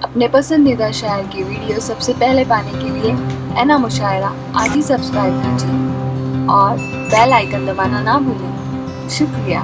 अपने पसंदीदा शायर की वीडियो सबसे पहले पाने के लिए एना मुशायरा आज ही सब्सक्राइब कीजिए और बेल आइकन दबाना ना भूलें। शुक्रिया।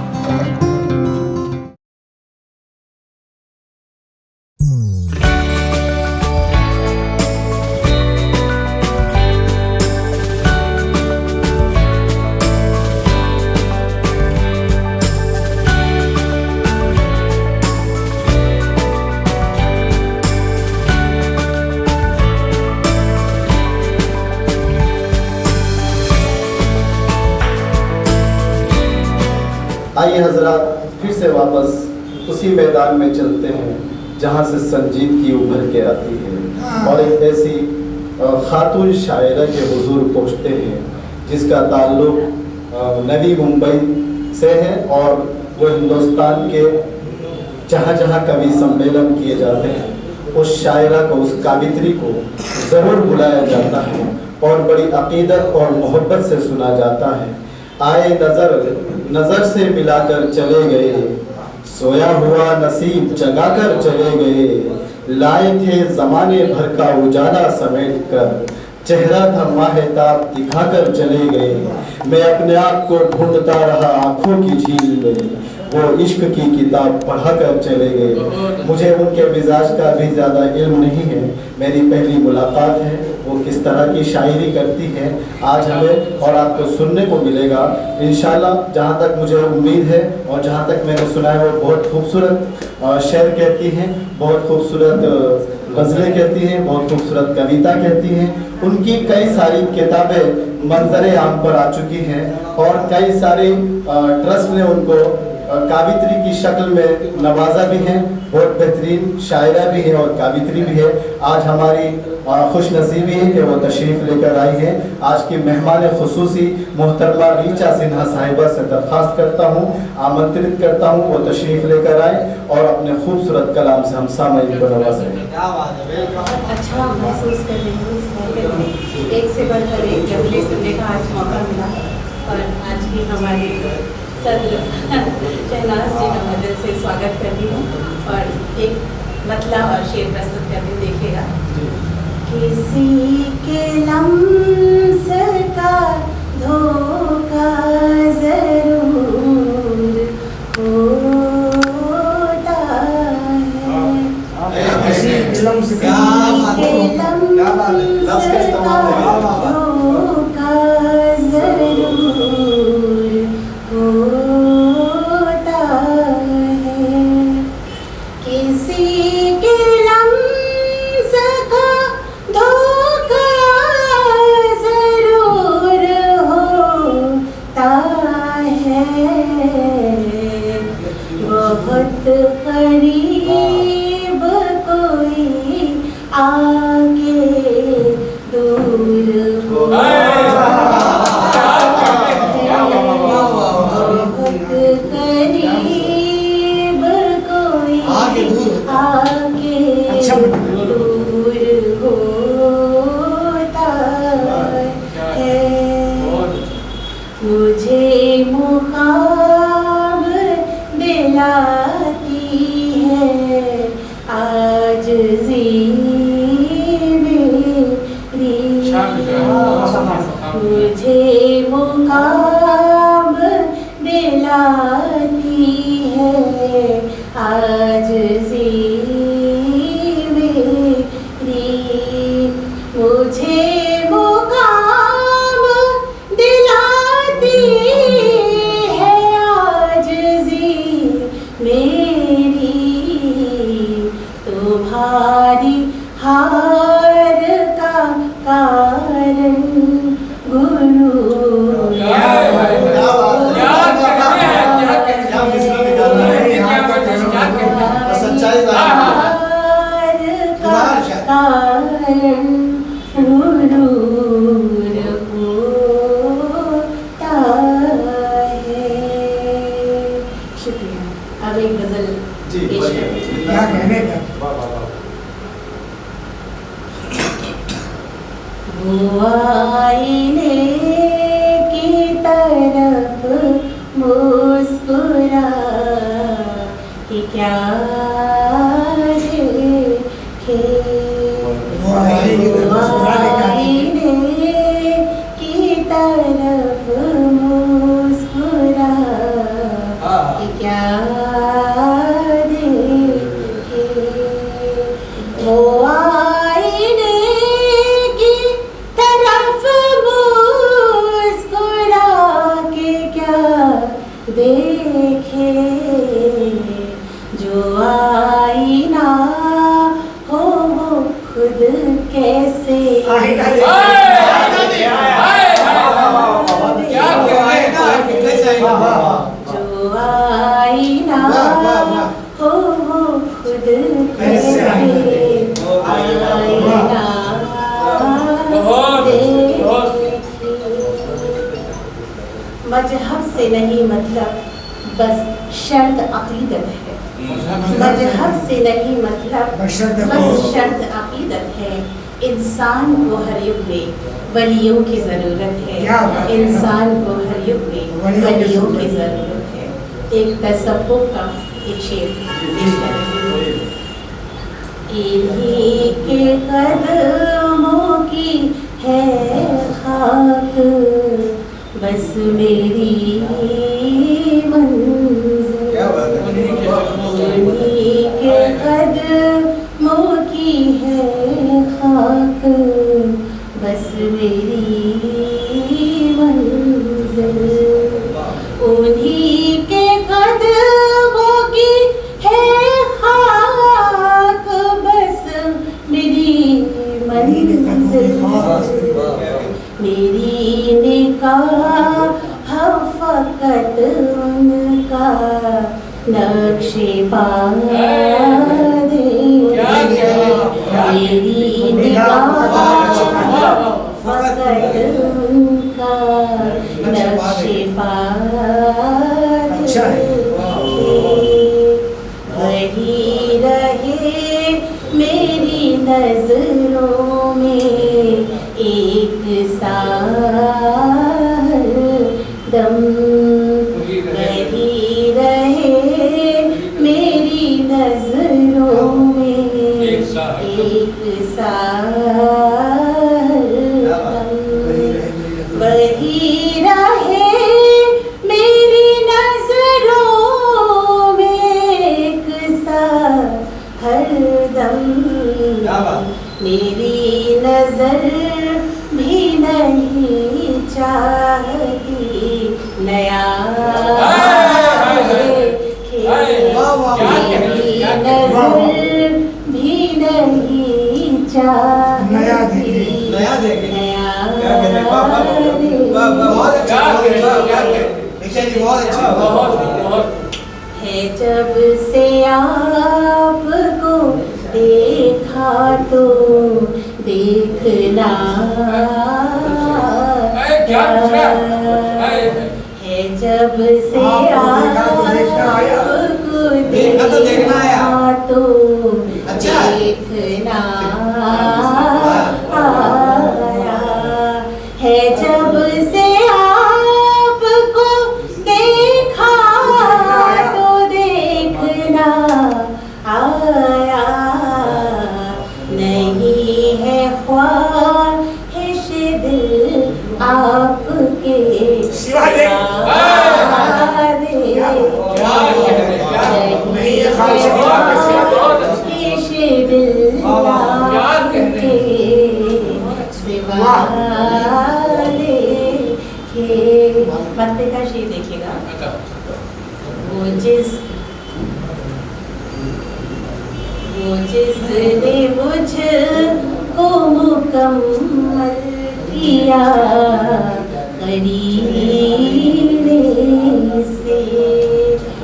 आइए हजरात फिर से वापस उसी मैदान में चलते हैं जहाँ से संजीदगी उभर के आती है और एक ऐसी खातून शायरा के हुजूर पहुँचते हैं जिसका ताल्लुक नवी मुंबई से है और वो हिंदुस्तान के जहाँ जहाँ कवि सम्मेलन किए जाते हैं उस शायरा को, उस कावित्री को ज़रूर बुलाया जाता है और बड़ी अकीदत और मोहब्बत से सुना जाता है। आए नजर से मिलाकर चले गए, सोया हुआ नसीब जगाकर चले गए, लाए थे जमाने भर का उजाला समेट कर, चेहरा था माहेताब दिखाकर चले गए। मैं अपने आप को ढूंढता रहा आंखों की झील में, वो इश्क की किताब पढ़ाकर चले गए। मुझे उनके मिजाज का भी ज़्यादा इल्म नहीं है, मेरी पहली मुलाकात है, वो किस तरह की शायरी करती है आज हमें और आपको सुनने को मिलेगा इंशाल्लाह। जहाँ तक मुझे उम्मीद है और जहाँ तक मैंने सुना है वो बहुत खूबसूरत शेर कहती हैं, बहुत खूबसूरत गज़लें कहती हैं, बहुत खूबसूरत कविता कहती हैं। उनकी कई सारी किताबें मंजर आम पर आ चुकी हैं और कई सारे ट्रस्ट ने उनको कावित्री की शक्ल में नवाजा भी है। बहुत बेहतरीन शायरा भी है और कावित्री भी है। आज हमारी खुश नसीबी है कि वो तशरीफ़ लेकर आई है। आज की मेहमान खुसूसी मोहतरमा रीचा सिन्हा साहिबा से दरख्वास्त करता हूँ, आमंत्रित करता हूँ वो तशरीफ़ लेकर आए और अपने खूबसूरत कलाम से हम सामईन को नवाजें। अच्छा महसूस कर रही हूँ इस महफिल में एक से बढ़कर एक गज़लें सुनने का आज मौका मिला और आज की हमारे सदर शहनाज जी का मैं दिल से स्वागत करती हूँ और एक मतला और शेर प्रस्तुत करके देखिएगा। किसी के लम्स का धोखा जरूर होता है, किसी के लम्स का धोखा जरूर होता है, किसी के लम्स का धोखा जरूर होता है, बहुत करीब कोई आगे दूर होता है, करीब कोई आगे दूर होता है। मुझे मुखाब दिलाती है आजिज़ी मेरी, मुझे मुखाब दिलाती है आजिज़ी मेरी, मुझे मुकाम दिलाती है आजिज़ी मेरी, तुम्हारी हार का कारण गुरूर कारण गुरूर होता है। शुक्रिया। अब एक गजल पेश करते वो आईने की तरफ मुस्कुरा कि क्या वो आईने की तरफ मुस्कुरा के क्या देखे, वो आईने की तरफ मुस्कुरा के क्या देखे, जो आईना हो वो खुद कैसे जो आईना हो वो खुद कैसे आईना मजहब से नहीं मतलब बस शर्त अकीदत है, मजहब से नहीं मतलब बस शर्त अकीदत है। इंसान को हर युग में वलियों की ज़रूरत है, इंसान को हर युग में वलियों की ज़रूरत है। एक तसव्वुफ का एक शेर पेश कर रही हूँ। इन्हीं के कदमों की है खाक बस मेरी मंज़िल, उन्हीं के कदमों की है खाक बस मेरी मंज़िल, उन्हीं के कदमों की है खाक बस मेरी मंज़िल, मेरी निगाह फ़क़त उनका नक्शे पा दे, मेरी निगाह फ़क़त उनका नक्शे पा दे, वही रहे मेरी नज़रों में एक साल दम, वही रहे मेरी नज़रों में एक साल दम, वही रहे मेरी नज़रों में एक साल हरदम, मेरी नजर भी नहीं चाहती नया देखे, मेरी नजर भी नहीं चाहती नया देखे, है जब से आपको देखा तो देखना है, जब से आपको देखा तो देखना आया है, जब से आपको देखा तो देखना आया, नहीं है ख्वाहिश दिल आपके सिवा दे, नहीं है ख्वाहिश दिल आपके सिवा दे। मत्ते का शेर देखिएगा, वो जिसने मुझको मुकम्मल किया करीने से,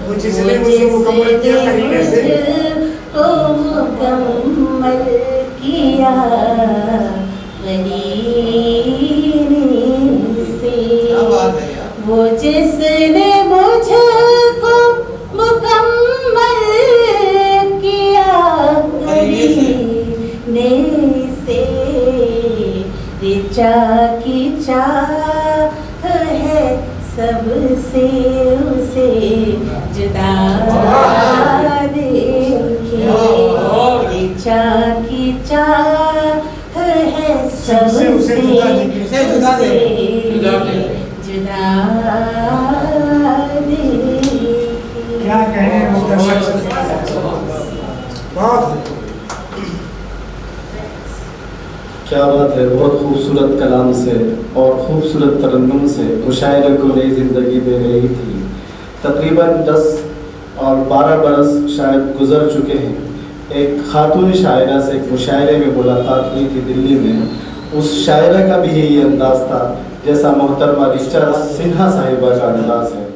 वो जिसने मुझको मुकम्मल किया करीने से, वो जिसने मुझको मुकम्मल किया करीने से, रिचा की चाह है सबसे उसे जुदा देखे, रिचा की चाह है सबसे उसे जुदा देखी, उसे जुदा देखी। जुदा देखी। क्या कहने मुख्तसर बहुत क्या बात है, बहुत खूबसूरत कलाम से और खूबसूरत तरन्नुम से मुशायरे को नई ज़िंदगी दे रही थी। तकरीबन 10 और 12 बरस शायद गुजर चुके हैं। एक खातून शायरा से एक मुशायरे में मुलाकात हुई थी दिल्ली में। उस शायरा का भी यही अंदाज़ था जैसा मोहतरमा रिचा सिन्हा साहिबा का अंदाज़ है।